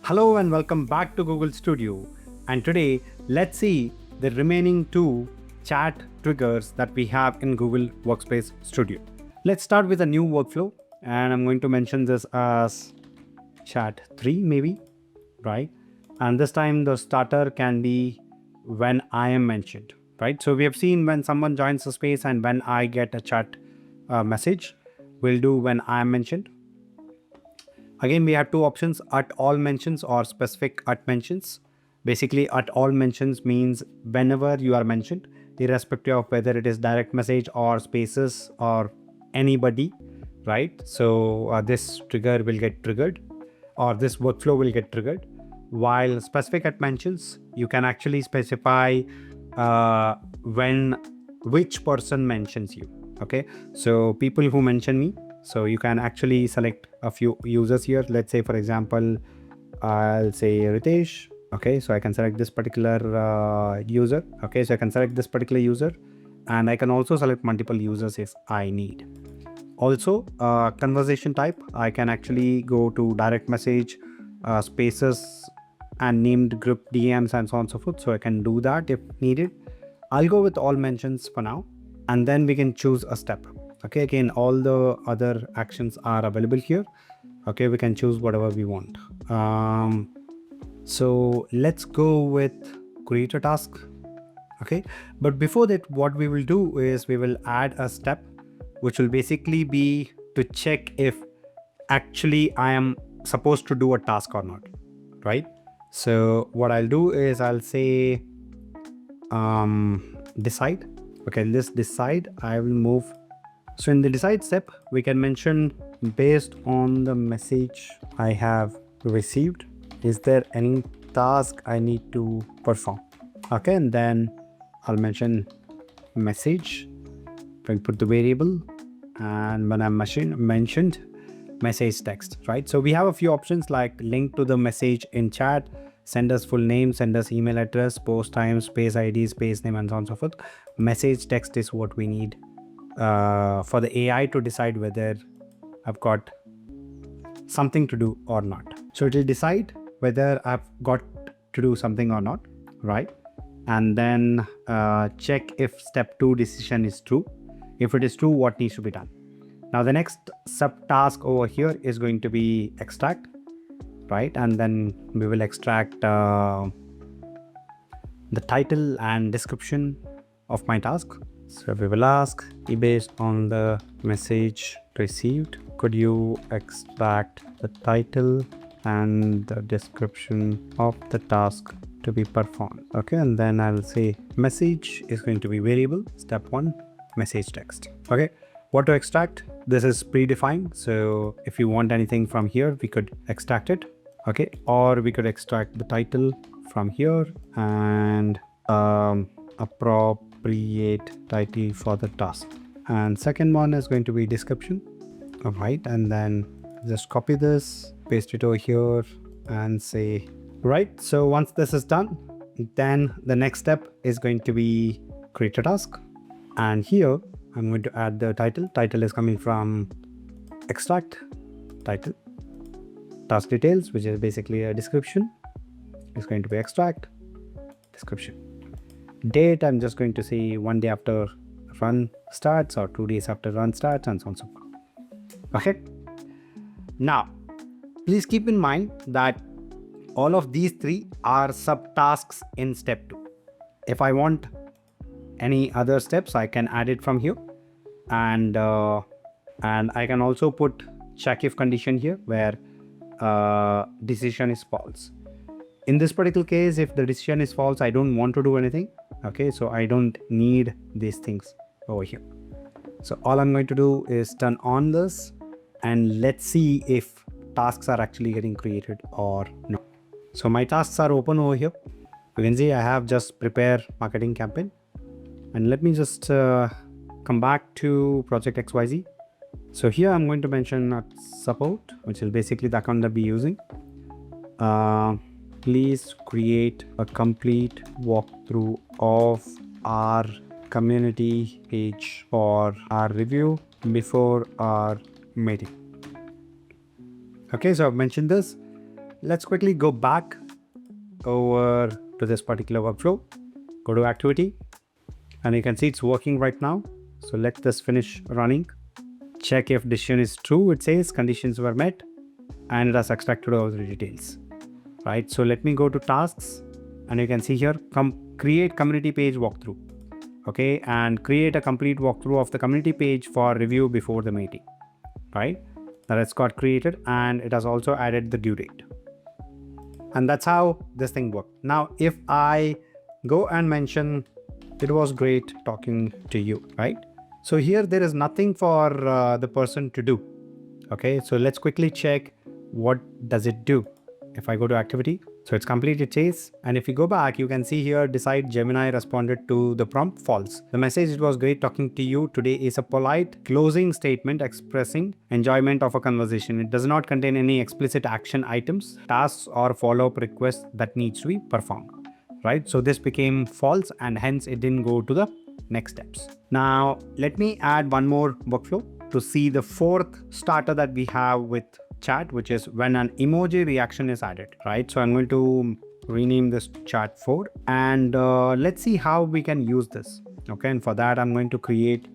Hello and welcome back to Google Studio. And today, let's see the remaining two chat triggers that we have in Google Workspace Studio. Let's start with a new workflow, and I'm going to mention this as chat 3 maybe, right? And this time the starter can be when I am mentioned, right? So we have seen when someone joins the space and when I get a chat message, we'll do when I am mentioned. Again, we have two options, at all mentions or specific at mentions. Basically, at all mentions means whenever you are mentioned, irrespective of whether it is direct message or spaces or anybody, right? So this trigger will get triggered, or this workflow will get triggered. While specific at mentions, you can actually specify when which person mentions you. Okay, so people who mention me, so you can actually select a few users here. Let's say, for example, I'll say Ritesh. Okay, so I can select this particular user. Okay, so I can select this particular user, and I can also select multiple users if I need. Also, conversation type, I can actually go to direct message, spaces, and named group DMs and so on and so forth. So I can do that if needed. I'll go with all mentions for now, and then we can choose a step. Okay, again, all the other actions are available here. Okay, we can choose whatever we want. So let's go with create a task. Okay, but before that, what we will do is we will add a step which will basically be to check if actually I am supposed to do a task or not, right? So what I'll do is I'll say decide. Okay, let's decide. I will move. So in the decide step, we can mention based on the message I have received, is there any task I need to perform? Okay, and then I'll mention message. I'll put the variable, and when I'm mentioned message text, right? So we have a few options like link to the message in chat, send us full name, send us email address, post time, space ID, space name, and so on and so forth. Message text is what we need for the AI to decide whether I've got something to do or not. So it will decide whether I've got to do something or not, right? And then check if step 2 decision is true. If it is true, what needs to be done? Now the next subtask over here is going to be extract, right? And then we will extract the title and description of my task. So we will ask, based on the message received, could you extract the title and the description of the task to be performed? Okay, and then I'll say message is going to be variable. Step 1, message text. Okay, what to extract? This is predefined. So if you want anything from here, we could extract it. Okay, or we could extract the title from here and appropriate title for the task. And second one is going to be description. All right, and then just copy this, paste it over here, and say right. So once this is done, then the next step is going to be create a task. And here I'm going to add the title. Title is coming from extract title. Task details, which is basically a description, is going to be extract description. Date, I'm just going to say 1 day after run starts or 2 days after run starts, and so on and so forth. Okay. Now, please keep in mind that all of these 3 are subtasks in step 2. If I want any other steps, I can add it from here, and I can also put check if condition here where decision is false. In this particular case, if the decision is false, I don't want to do anything. Okay, so I don't need these things over here. So all I'm going to do is turn on this, and let's see if tasks are actually getting created or not. So my tasks are open over here. You can see I have just prepare marketing campaign, and let me just come back to project XYZ. So here I'm going to mention support, which is basically the account that we're using. Please create a complete walkthrough of our community page for our review before our meeting. Okay, so I've mentioned this. let's quickly go back over to this particular workflow. Go to activity, and you can see it's working right now. So let this finish running. Check if decision is true. It says conditions were met, and it has extracted all the details. Right. So let me go to tasks, and you can see here, create community page walkthrough. Okay, and create a complete walkthrough of the community page for review before the meeting. Right. That it's got created, and it has also added the due date. And that's how this thing works. Now, if I go and mention, it was great talking to you, right? So here there is nothing for the person to do. Okay, so let's quickly check what does it do. If I go to activity, so it's completed chase. And if you go back, you can see here, decide Gemini responded to the prompt false. The message, it was great talking to you today, is a polite closing statement expressing enjoyment of a conversation. It does not contain any explicit action items, tasks, or follow-up requests that needs to be performed. Right? So this became false, and hence it didn't go to the next steps. Now, let me add one more workflow to see the fourth starter that we have with chat, which is when an emoji reaction is added, right? So I'm going to rename this chat 4, and let's see how we can use this. Okay, and for that I'm going to create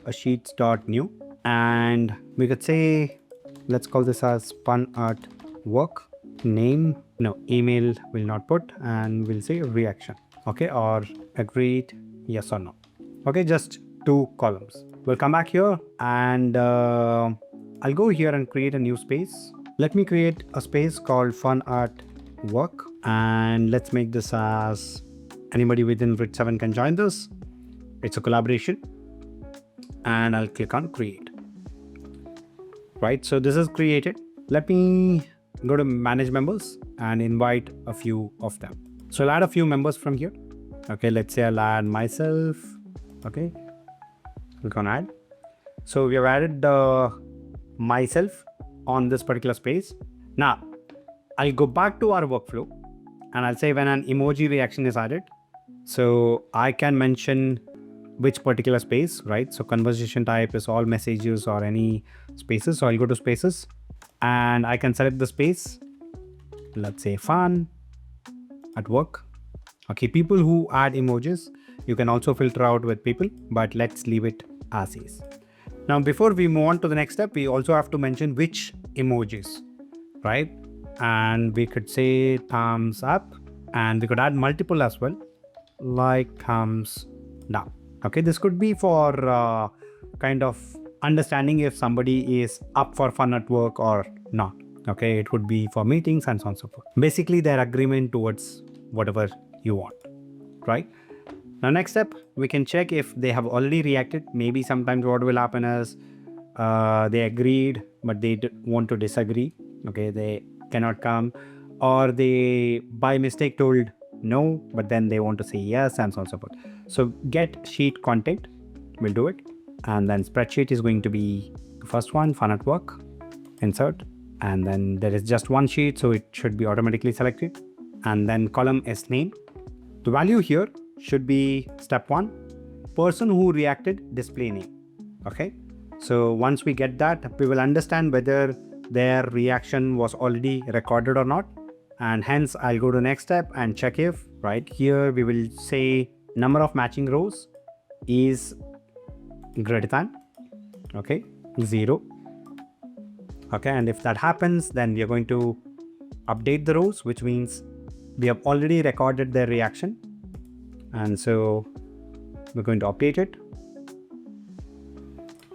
a sheets.new, and we could say, let's call this as fun art work. Name, no, email will not put, and we'll say reaction. Okay, or agreed, yes or no. Okay, just 2 columns. We'll come back here, and I'll go here and create a new space. Let me create a space called Fun Art Work, and let's make this as anybody within Grid 7 can join this. It's a collaboration, and I'll click on create. Right, so this is created. Let me go to manage members and invite a few of them. So I'll add a few members from here. Okay, let's say I'll add myself. Okay, click on add. So we have added myself on this particular space. Now I'll go back to our workflow, and I'll say when an emoji reaction is added, so I can mention which particular space, right? So conversation type is all messages or any spaces. So I'll go to spaces, and I can select the space. Let's say fun at work. Okay, people who add emojis, you can also filter out with people, but let's leave it as is. Now, before we move on to the next step, we also have to mention which emojis, right? And we could say thumbs up, and we could add multiple as well, like thumbs down. Okay, this could be for kind of understanding if somebody is up for fun at work or not. Okay, it would be for meetings and so on and so forth. Basically, their agreement towards whatever you want, right? Now, next step, we can check if they have already reacted. Maybe sometimes what will happen is they agreed, but they want to disagree. Okay, they cannot come, or they by mistake told no, but then they want to say yes, and so on and so forth. So get sheet content, we'll do it. And then spreadsheet is going to be the first one, fun at work, insert. And then there is just one sheet, so it should be automatically selected. And then column is name. The value here should be step 1, person who reacted, display name. Okay, so once we get that, we will understand whether their reaction was already recorded or not, and hence I'll go to next step and check if, right here we will say number of matching rows is greater than, okay, 0. Okay, and if that happens, then we are going to update the rows, which means we have already recorded their reaction. And so we're going to update it,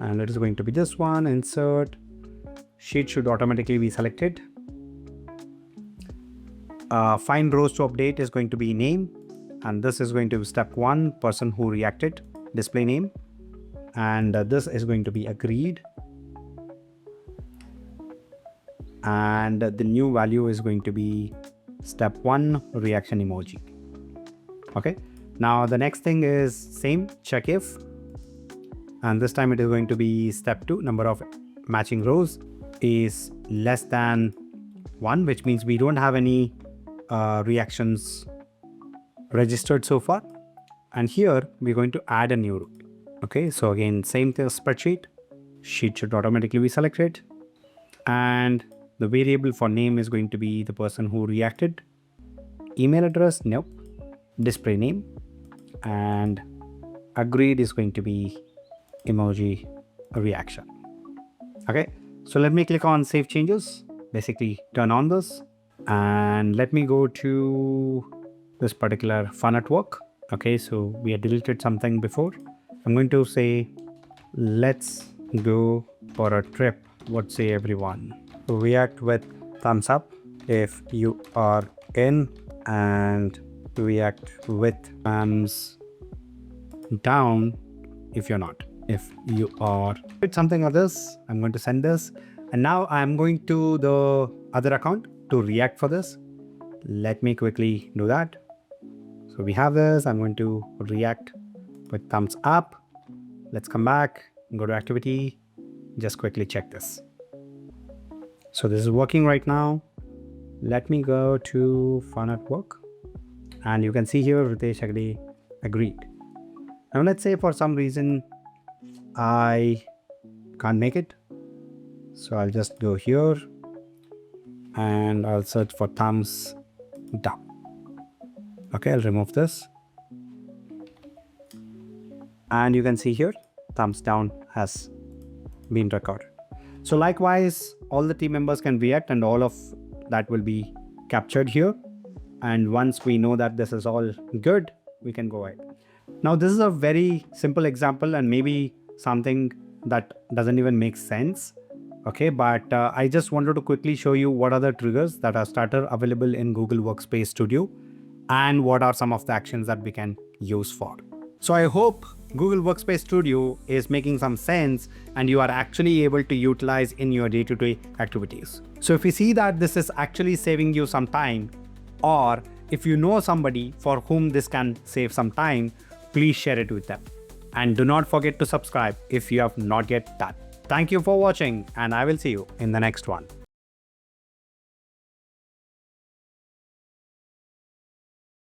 and it is going to be this one, insert, sheet should automatically be selected. Find rows to update is going to be name, and this is going to be step 1, person who reacted, display name, and this is going to be agreed, and the new value is going to be step 1, reaction emoji. Okay, now the next thing is same, check if, and this time it is going to be step 2, number of matching rows is less than 1, which means we don't have any reactions registered so far. And here we're going to add a new row. Okay, so again, same thing, spreadsheet, sheet should automatically be selected, and The variable for name is going to be the person who reacted. Email address, nope. Display name. And agreed is going to be emoji reaction. Okay, so let me click on save changes. Basically turn on this and let me go to this particular fun at work. Okay, so we had deleted something before. I'm going to say, let's go for a trip. What say everyone? React with thumbs up if you are in, and react with thumbs down if you're not. If you are, it's something like this. I'm going to send this, and now I'm going to the other account to react for this. Let me quickly do that. So we have this. I'm going to react with thumbs up. Let's come back and go to activity. Just quickly check this. So this is working right now. Let me go to fun at work, and you can see here Ritesh actually agreed. Now let's say for some reason I can't make it. So I'll just go here and I'll search for thumbs down. Okay, I'll remove this. And you can see here, thumbs down has been recorded. So likewise, all the team members can react and all of that will be captured here. And once we know that this is all good, we can go ahead. Now, this is a very simple example and maybe something that doesn't even make sense. Okay, but I just wanted to quickly show you what are the triggers that are started available in Google Workspace Studio and what are some of the actions that we can use for. So I hope Google Workspace Studio is making some sense and you are actually able to utilize in your day-to-day activities. So if you see that this is actually saving you some time, or if you know somebody for whom this can save some time, please share it with them. And do not forget to subscribe if you have not yet done. Thank you for watching, and I will see you in the next one.